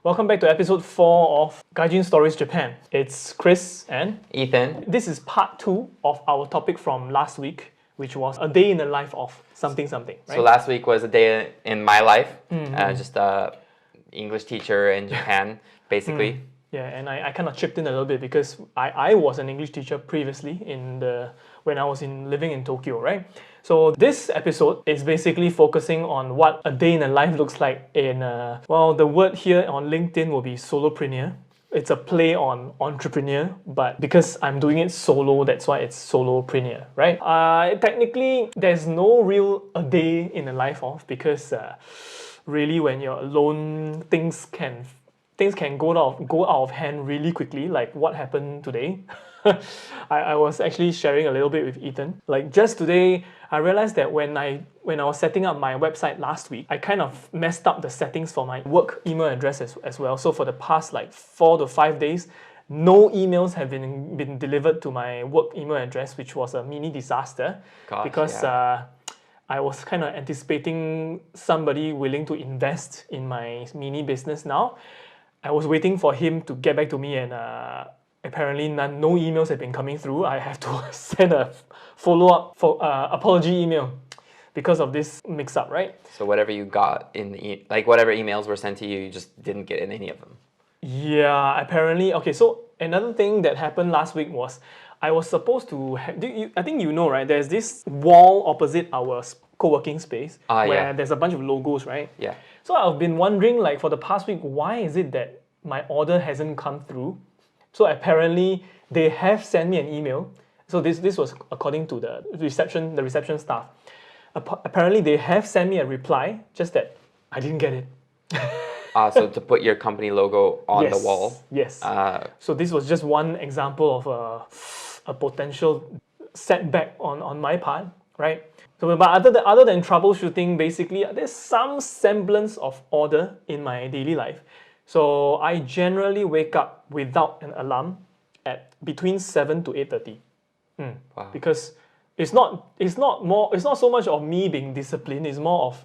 Welcome back to episode 4 of Gaijin Stories Japan. It's Chris and Ethan. this is part 2 of our topic from last week, which was a day in the life of something, right? So last week was a day in my life, just a English teacher in Japan, basically. Yeah, and I kind of chipped in a little bit because I was an English teacher previously when I was living in Tokyo, right? So this episode is basically focusing on what a day in a life looks like in, the word here on LinkedIn will be solopreneur. It's a play on entrepreneur, but because I'm doing it solo, that's why it's solopreneur, right? Technically, there's no real a day in the life of because really when you're alone, things can go out of hand really quickly, like what happened today. I was actually sharing a little bit with Ethan. Like just today, I realized that when I was setting up my website last week, I kind of messed up the settings for my work email address as well. So for the past like 4 to 5 days, no emails have been delivered to my work email address, which was a mini disaster. Because I was kind of anticipating somebody willing to invest in my mini business now. I was waiting for him to get back to me, and apparently no emails have been coming through. I have to send a follow-up apology email because of this mix-up, right? So whatever you got in whatever emails were sent to you, you just didn't get in any of them. Yeah, apparently. Okay, so another thing that happened last week was I was supposed to I think you know, right? There's this wall opposite our co-working space where there's a bunch of logos, right? Yeah. So I've been wondering, like, for the past week, why is it that my order hasn't come through? So apparently they have sent me an email. So this was according to the reception staff. Apparently they have sent me a reply, just that I didn't get it. So to put your company logo on the wall. Yes. So this was just one example of a potential setback on my part, right? So, but other than troubleshooting, basically, there's some semblance of order in my daily life. So I generally wake up without an alarm at between 7 to 8:30. Wow. Because it's not so much of me being disciplined. It's more of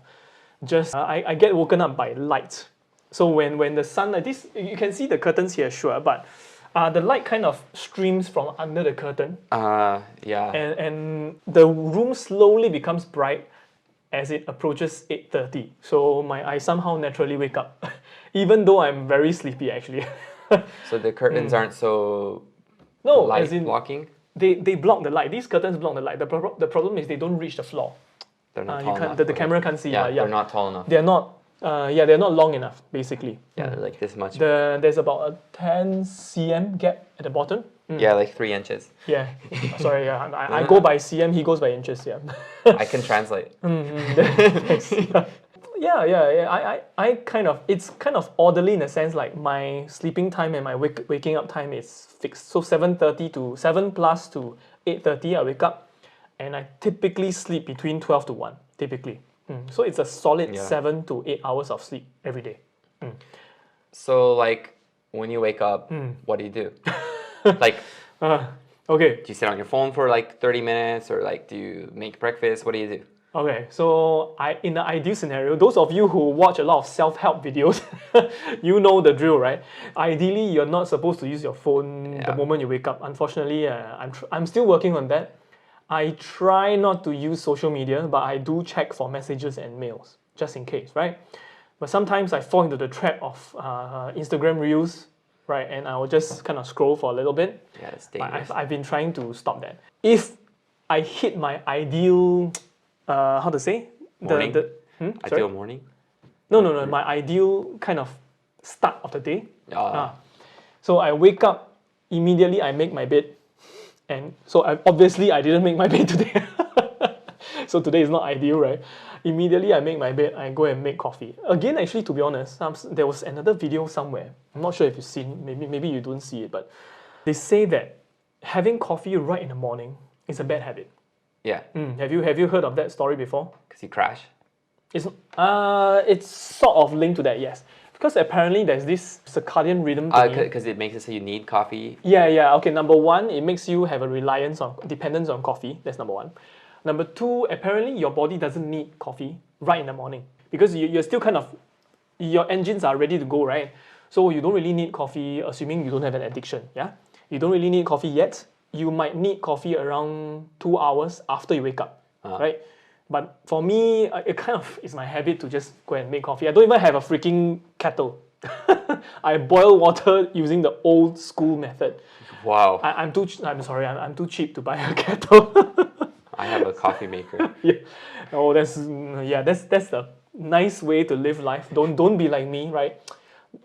just I get woken up by light. So when the sun, like this, you can see the curtains here, sure, but the light kind of streams from under the curtain. Yeah. And the room slowly becomes bright as it approaches 8:30. So I somehow naturally wake up, even though I'm very sleepy actually. So the curtains aren't so as in blocking? They block the light. These curtains block the light. The problem is they don't reach the floor. They're not tall enough. The camera can't see. They're not tall enough. They're not. They're not long enough, basically. Yeah, they're like this much. There's about a 10 cm gap at the bottom. Yeah, like 3 inches. Yeah, sorry. Yeah, I go by cm. He goes by inches. Yeah. I can translate. Thanks. I kind of, it's kind of orderly in a sense. Like my sleeping time and my waking up time is fixed. So 7:30 to 7 plus to 8:30, I wake up, and I typically sleep between 12 to 1. Typically. So it's a solid 7 to 8 hours of sleep every day. So like when you wake up, what do you do? Like, okay. do you sit on your phone for like 30 minutes or like do you make breakfast? What do you do? Okay, so in the ideal scenario, those of you who watch a lot of self-help videos, you know the drill, right? Ideally, you're not supposed to use your phone the moment you wake up. Unfortunately, I'm still working on that. I try not to use social media, but I do check for messages and mails, just in case, right? But sometimes I fall into the trap of Instagram Reels, right? And I will just kind of scroll for a little bit. Yeah, it's dangerous. I've been trying to stop that. If I hit my ideal, how to say? Morning? Ideal morning? No, my ideal kind of start of the day. So I wake up, immediately I make my bed. And so obviously I didn't make my bed today. So today is not ideal, right? Immediately I make my bed, I go and make coffee. Again, actually, to be honest, there was another video somewhere. I'm not sure if you've seen, maybe you don't see it, but they say that having coffee right in the morning is a bad habit. Yeah. Have you heard of that story before? Because you crash? It's sort of linked to that, yes. Because apparently there's this circadian rhythm. Because it makes it so you need coffee. Yeah. Okay, number one, it makes you have a dependence on coffee. That's number one. Number two, apparently your body doesn't need coffee right in the morning because you're still kind of, your engines are ready to go, right? So you don't really need coffee, assuming you don't have an addiction. Yeah, you don't really need coffee yet. You might need coffee around 2 hours after you wake up, right? But for me, it kind of is my habit to just go and make coffee. I don't even have a freaking kettle. I boil water using the old school method. Wow. I'm too cheap to buy a kettle. I have a coffee maker. Yeah. Oh, that's the nice way to live life. Don't be like me, right?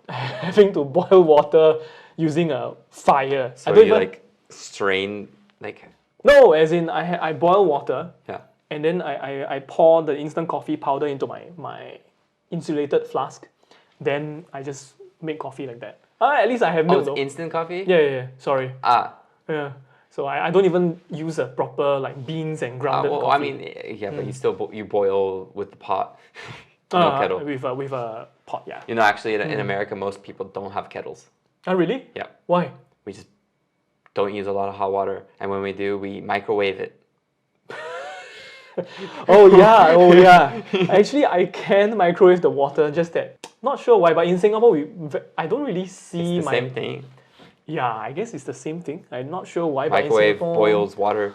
Having to boil water using a fire. So you like strain like. No, as in I boil water. Yeah. And then I pour the instant coffee powder into my insulated flask. Then I just make coffee like that. At least I have milk though. Instant coffee? Yeah. Sorry. Yeah. So I don't even use a proper like beans and grounded coffee. I mean, yeah, but you still you boil with the pot, no kettle. With a pot, yeah. You know, actually, in America, most people don't have kettles. Oh, really? Yeah. Why? We just don't use a lot of hot water, and when we do, we microwave it. Oh yeah. Actually, I can microwave the water. Just that, not sure why, but in Singapore, I don't really see It's the same thing. Yeah, I guess it's the same thing. I'm not sure why, Microwave but in Singapore, boils water.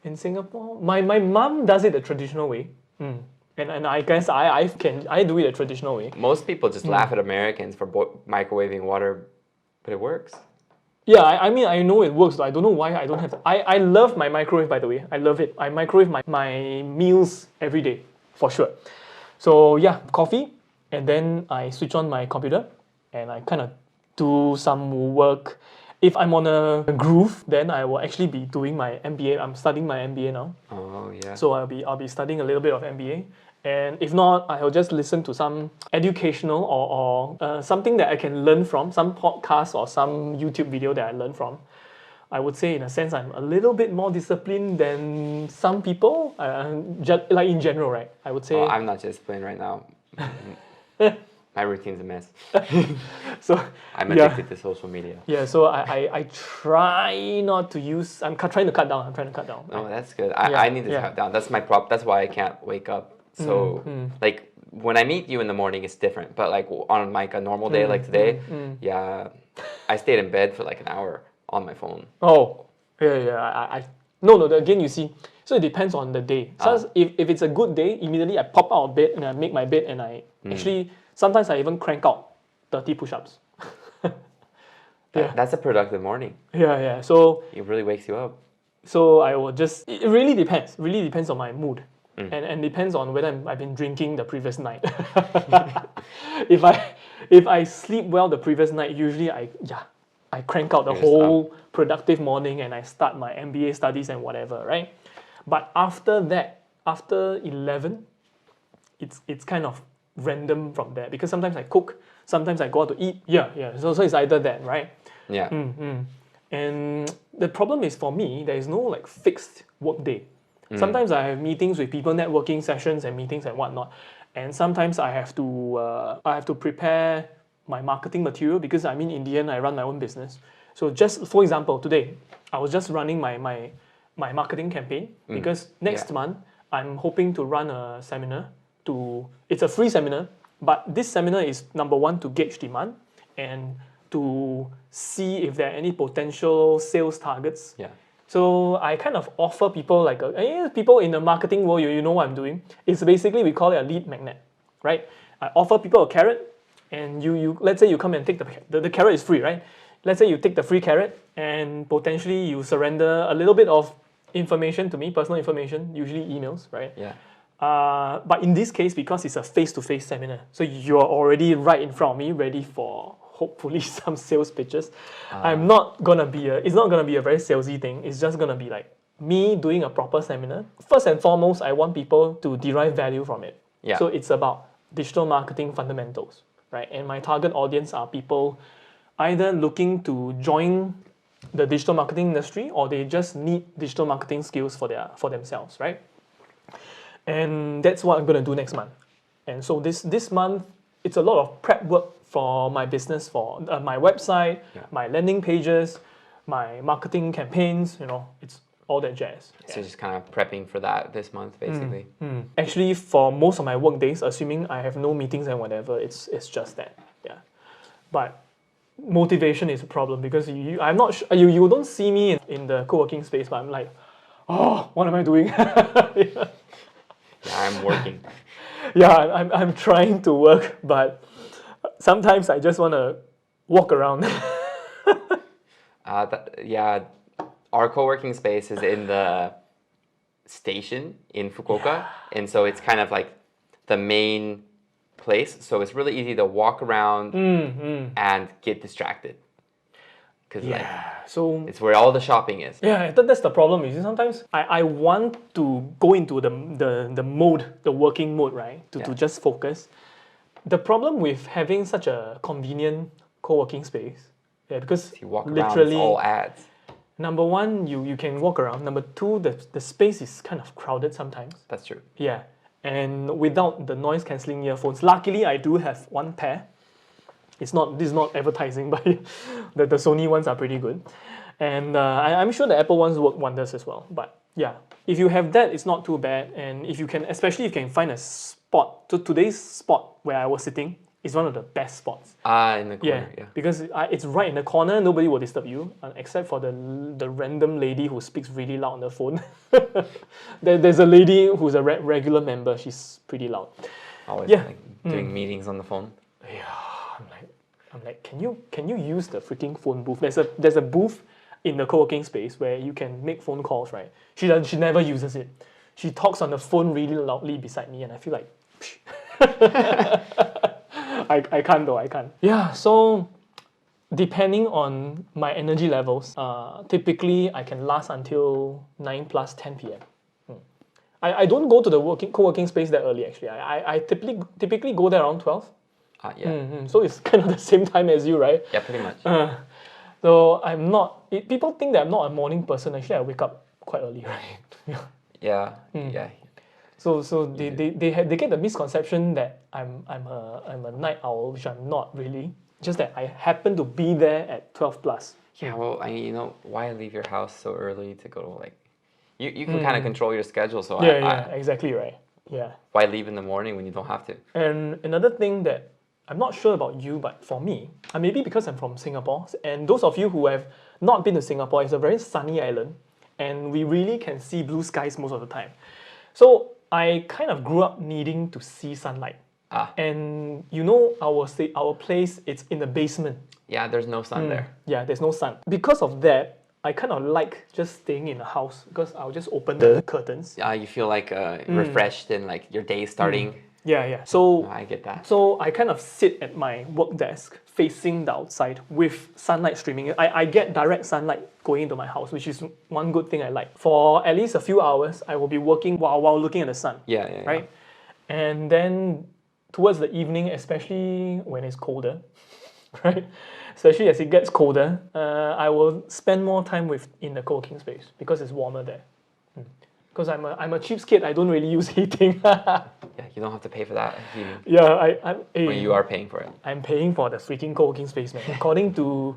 In Singapore, my mum does it the traditional way, and I guess I do it the traditional way. Most people just laugh at Americans for microwaving water, but it works. Yeah, I mean, I know it works, but I don't know why I don't have. I love my microwave, by the way. I love it. I microwave my meals every day, for sure. So yeah, coffee, and then I switch on my computer, and I kind of do some work. If I'm on a groove, then I will actually be doing my MBA. I'm studying my MBA now. Oh yeah. So I'll be studying a little bit of MBA. And if not, I'll just listen to some educational or something that I can learn from, some podcast or some YouTube video that I learn from. I would say in a sense I'm a little bit more disciplined than some people, like in general, right? I would say. I'm not disciplined right now. My routine's a mess. So I'm addicted to social media. Yeah, so I try not to use. I'm trying to cut down. Oh, that's good. I need to cut down. That's my problem. That's why I can't wake up. So like when I meet you in the morning, it's different. But like on like a normal day like today, yeah, I stayed in bed for like an hour on my phone. Oh, yeah. No. Again, you see, so it depends on the day. So if it's a good day, immediately I pop out of bed and I make my bed and I actually sometimes I even crank out 30 push-ups. That's a productive morning. Yeah. So it really wakes you up. So I will just. It really depends. Really depends on my mood. And depends on whether I've been drinking the previous night. If I sleep well the previous night, usually I crank out the whole productive morning and I start my MBA studies and whatever, right? But after that, after 11, it's kind of random from there because sometimes I cook, sometimes I go out to eat. Yeah. So it's either that, right? Yeah. And the problem is for me, there is no like fixed work day. Sometimes I have meetings with people, networking sessions and meetings and whatnot. And sometimes I have to prepare my marketing material because I mean in the end I run my own business. So just for example, today I was just running my marketing campaign because next month I'm hoping to run a seminar. It's a free seminar, but this seminar is number one to gauge demand and to see if there are any potential sales targets. Yeah. So I kind of offer people like people in the marketing world, you know what I'm doing. It's basically we call it a lead magnet, right? I offer people a carrot, and you let's say you come and take the carrot is free, right? Let's say you take the free carrot and potentially you surrender a little bit of information to me, personal information, usually emails, right? Yeah. But in this case, because it's a face-to-face seminar, so you're already right in front of me, ready for hopefully some sales pitches. It's not gonna be a very salesy thing. It's just gonna be like me doing a proper seminar. First and foremost, I want people to derive value from it. Yeah. So it's about digital marketing fundamentals, right? And my target audience are people either looking to join the digital marketing industry or they just need digital marketing skills for themselves, right? And that's what I'm gonna do next month. And so this month, it's a lot of prep work for my business, for my website, my landing pages, my marketing campaigns, it's all that jazz. So just kind of prepping for that this month, basically. Actually, for most of my work days, assuming I have no meetings and whatever, it's just that. Yeah. But motivation is a problem because I'm not sure, you don't see me in the co-working space, but I'm like, oh, what am I doing? Yeah, I'm working. Yeah, I'm trying to work, but sometimes I just want to walk around. Yeah, our co-working space is in the station in Fukuoka, and so it's kind of like the main place. So it's really easy to walk around and get distracted. Because so it's where all the shopping is. yeah, I thought that's the problem. Is sometimes I want to go into the mode, the working mode, right? To just focus. The problem with having such a convenient co-working space, because You walk around, literally it's all ads. number one, you can walk around. Number two, the space is kind of crowded sometimes. That's true. Yeah, and without the noise cancelling earphones, luckily I do have one pair. This is not advertising, but the Sony ones are pretty good, and I'm sure the Apple ones work wonders as well. But yeah, if you have that, it's not too bad, and if you can, especially if you can find a spot. So today's spot where I was sitting is one of the best spots. In the corner, yeah. Because it's right in the corner. Nobody will disturb you, except for the random lady who speaks really loud on the phone. There's a lady who's a regular member. She's pretty loud. Always like doing meetings on the phone. Yeah, I'm like, can you use the freaking phone booth? There's a booth in the co-working space where you can make phone calls, right? She never uses it. She talks on the phone really loudly beside me, and I feel like, I can't though. I can't. Yeah, so depending on my energy levels, typically I can last until 9 plus 10 p.m. I don't go to the co-working space that early actually. I typically go there around 12. So it's kind of the same time as you, right? Yeah, pretty much. So I'm not. People think that I'm not a morning person. Actually, I wake up quite early, right? Yeah. So they get the misconception that I'm a night owl, which I'm not really. Just that I happen to be there at 12 plus. Yeah, well, why leave your house so early to go like, you can kind of control your schedule. So exactly right. Yeah. Why leave in the morning when you don't have to? And another thing that I'm not sure about you, but for me, maybe because I'm from Singapore, and those of you who have not been to Singapore, it's a very sunny island, and we really can see blue skies most of the time. So I kind of grew up needing to see sunlight. And our place, it's in the basement. Yeah, there's no sun there. Yeah, there's no sun. Because of that, I kind of like just staying in the house because I'll just open the curtains. Yeah, you feel like refreshed and like your day starting. Yeah. So I get that. So I kind of sit at my work desk facing the outside with sunlight streaming. I get direct sunlight going into my house, which is one good thing I like. For at least a few hours, I will be working while looking at the sun. Yeah. Right? And then towards the evening, especially when it's colder, right? Especially as it gets colder, I will spend more time in the co-working space because it's warmer there. Because I'm a cheapskate, I don't really use heating. Yeah, you don't have to pay for that heating. Yeah, But you are paying for it. I'm paying for the freaking co-working space, man. According to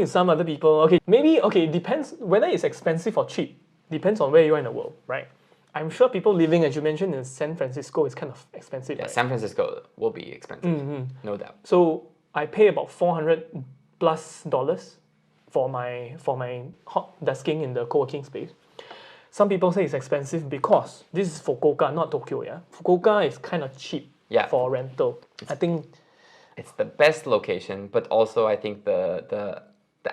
some other people, it depends whether it's expensive or cheap. Depends on where you are in the world, right? I'm sure people living, as you mentioned, in San Francisco is kind of expensive. Yeah, right? San Francisco will be expensive, no doubt. So I pay about $400 plus for my hot desking in the co-working space. Some people say it's expensive because this is Fukuoka, not Tokyo. Yeah, Fukuoka is kind of cheap for rental. I think it's the best location, but also I think the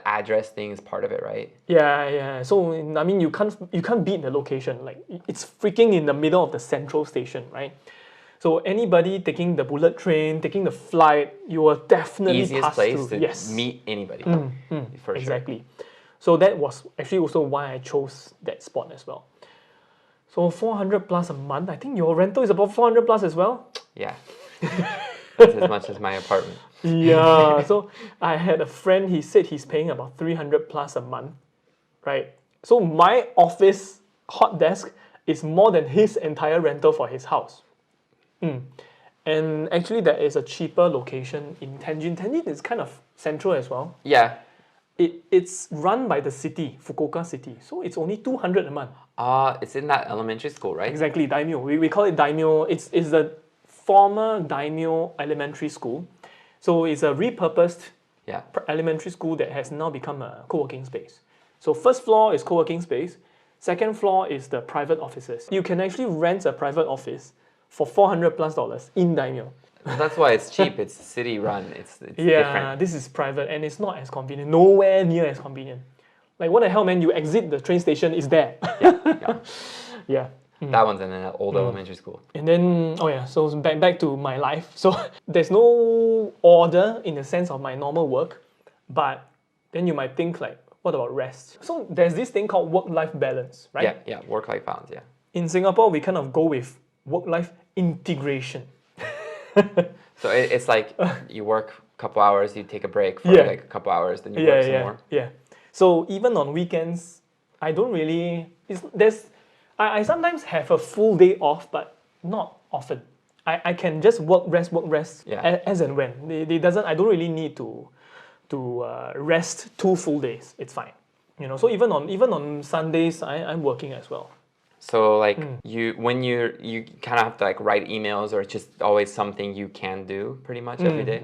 address thing is part of it, right? Yeah. So I mean, you can't beat the location. Like it's freaking in the middle of the central station, right? So anybody taking the bullet train, taking the flight, you will definitely easiest pass place through. to meet anybody. For exactly. Sure. So that was actually also why I chose that spot as well. So 400 plus a month. I think your rental is about 400 plus as well. Yeah, that's as much as my apartment. Yeah. So I had a friend. He said he's paying about 300 plus a month, right? So my office hot desk is more than his entire rental for his house. And actually, there is a cheaper location in Tenjin. Tenjin is kind of central as well. Yeah. It's run by the city, Fukuoka City. So it's only 200 a month. It's in that elementary school, right? Exactly, Daimyo. We call it Daimyo. It's the former Daimyo Elementary School. So it's a repurposed elementary school that has now become a co-working space. So first floor is co-working space, second floor is the private offices. You can actually rent a private office for $400+ in Daimyo. That's why it's cheap. It's city run. It's different. This is private and it's not as convenient. Nowhere near as convenient. Like what the hell, man? You exit the train station, it's there. Yeah. That one's in an old elementary school. And then, so back to my life. So there's no order in the sense of my normal work, but then you might think like, what about rest? So there's this thing called work-life balance, right? Yeah, work-life balance, yeah. In Singapore, we kind of go with work-life integration. So it's like you work a couple hours, you take a break for like a couple hours, then you work some more. Yeah. So even on weekends, I don't really. I sometimes have a full day off, but not often. I can just work, rest, as and when. I don't really need to rest 2 full days. It's fine. So even on Sundays, I'm working as well. So like when you kind of have to like write emails, or it's just always something you can do pretty much every day.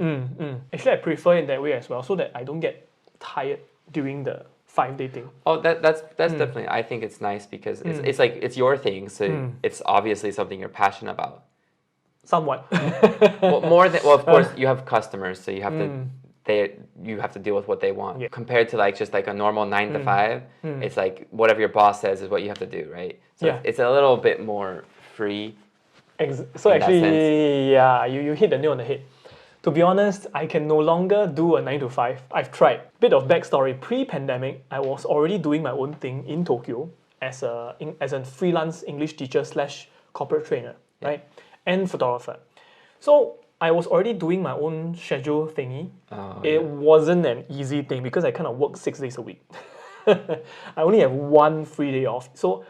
Actually, I prefer it that way as well, so that I don't get tired during the 5-day thing. Oh, that's definitely. I think it's nice because it's like it's your thing, so it's obviously something you're passionate about. Somewhat. Of course you have customers, so you have to. You have to deal with what they want. Compared to like just like a normal 9 to 5, it's like whatever your boss says is what you have to do, right? So it's a little bit more free. So actually, you hit the nail on the head. To be honest, I can no longer do a 9 to 5. I've tried. Bit of backstory. Pre-pandemic, I was already doing my own thing in Tokyo as a freelance English teacher / corporate trainer, right? And photographer. So I was already doing my own schedule thingy. It wasn't an easy thing because I kind of work 6 days a week. I only have 1 free day off. So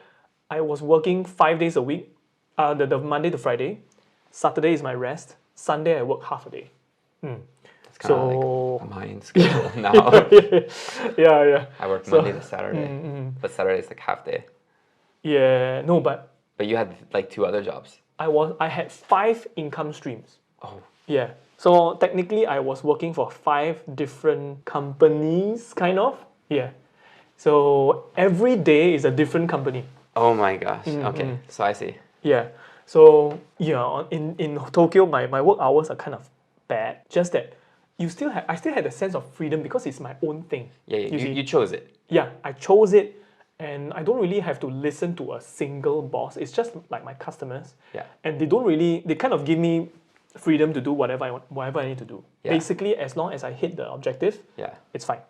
I was working 5 days a week, the Monday to Friday. Saturday is my rest. Sunday I work half a day. It's kind of like mine schedule now. Yeah. I work Monday to Saturday, but Saturday is like half day. Yeah, no, but you had like 2 other jobs. I had 5 income streams. Oh. Yeah. So technically I was working for 5 different companies, kind of. Yeah. So every day is a different company. Oh my gosh. Okay. So I see. Yeah. So in Tokyo, my work hours are kind of bad. Just that I still had a sense of freedom because it's my own thing. Yeah, you chose it. Yeah, I chose it, and I don't really have to listen to a single boss. It's just like my customers. Yeah. And they kind of give me freedom to do whatever I need to do. Yeah. Basically, as long as I hit the objective, it's fine.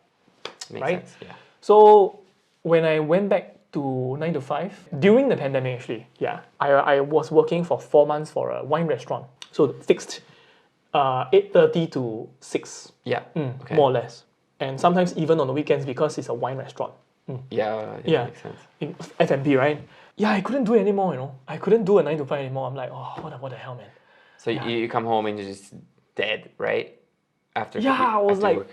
Makes sense. Yeah. So when I went back to 9 to 5 during the pandemic, actually, I was working for 4 months for a wine restaurant. So fixed 8:30 to 6. Yeah. Okay. More or less. And sometimes even on the weekends because it's a wine restaurant. Yeah. Makes sense. F&B, right? Yeah, I couldn't do it anymore, I couldn't do a 9 to 5 anymore. I'm like, what the hell, man? So you come home and you're just dead, right? I was like,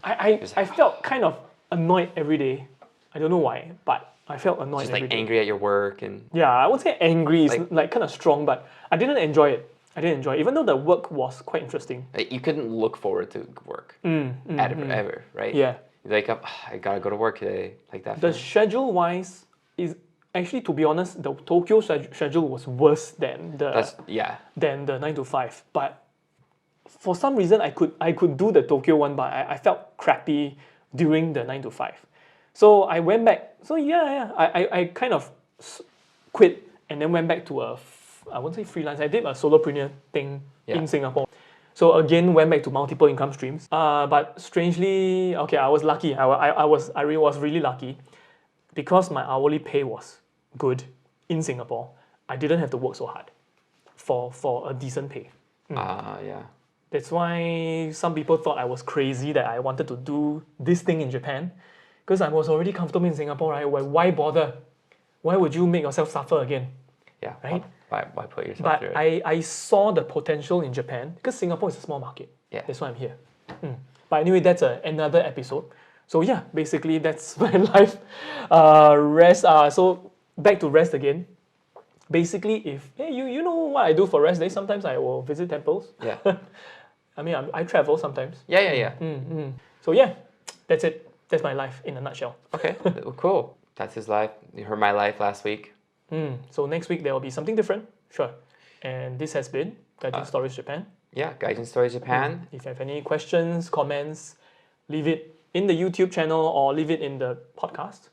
I felt kind of annoyed every day. I don't know why, but I felt annoyed just every like day. Angry at your work and... Yeah, I would say angry is like kind of strong, but I didn't enjoy it. Even though the work was quite interesting. Like, you couldn't look forward to work ever, right? Yeah. You wake up, I gotta go to work today, like that. The schedule-wise is actually, to be honest, the Tokyo schedule was worse than the 9 to 5. But for some reason, I could do the Tokyo one, but I felt crappy during the 9 to 5. So I went back. So I kind of quit and then went back to I won't say freelance. I did a solopreneur thing in Singapore. So again, went back to multiple income streams. But strangely, I was lucky. I was really lucky because my hourly pay was good in Singapore. I didn't have to work so hard for a decent pay. Yeah. That's why some people thought I was crazy that I wanted to do this thing in Japan. Because I was already comfortable in Singapore, right? Why bother? Why would you make yourself suffer again? Yeah, right? Why put yourself through it? But I saw the potential in Japan because Singapore is a small market. Yeah. That's why I'm here. But anyway, that's another episode. So yeah, basically that's my life. Rest. So back to rest again. Basically, if you know what I do for rest days, sometimes I will visit temples. Yeah. I mean, I travel sometimes. Yeah. So yeah, that's it. That's my life in a nutshell. Okay, cool. That's his life. You heard my life last week. So next week there will be something different. Sure. And this has been Gaijin Stories Japan. Yeah, Gaijin Stories Japan. If you have any questions, comments, leave it in the YouTube channel or leave it in the podcast.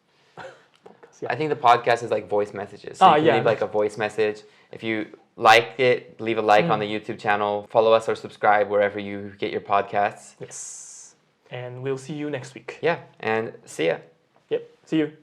I think the podcast is like voice messages. So you can leave like a voice message. If you liked it, leave a like on the YouTube channel. Follow us or subscribe wherever you get your podcasts. Yes. And we'll see you next week. Yeah, and see ya. Yep. See you.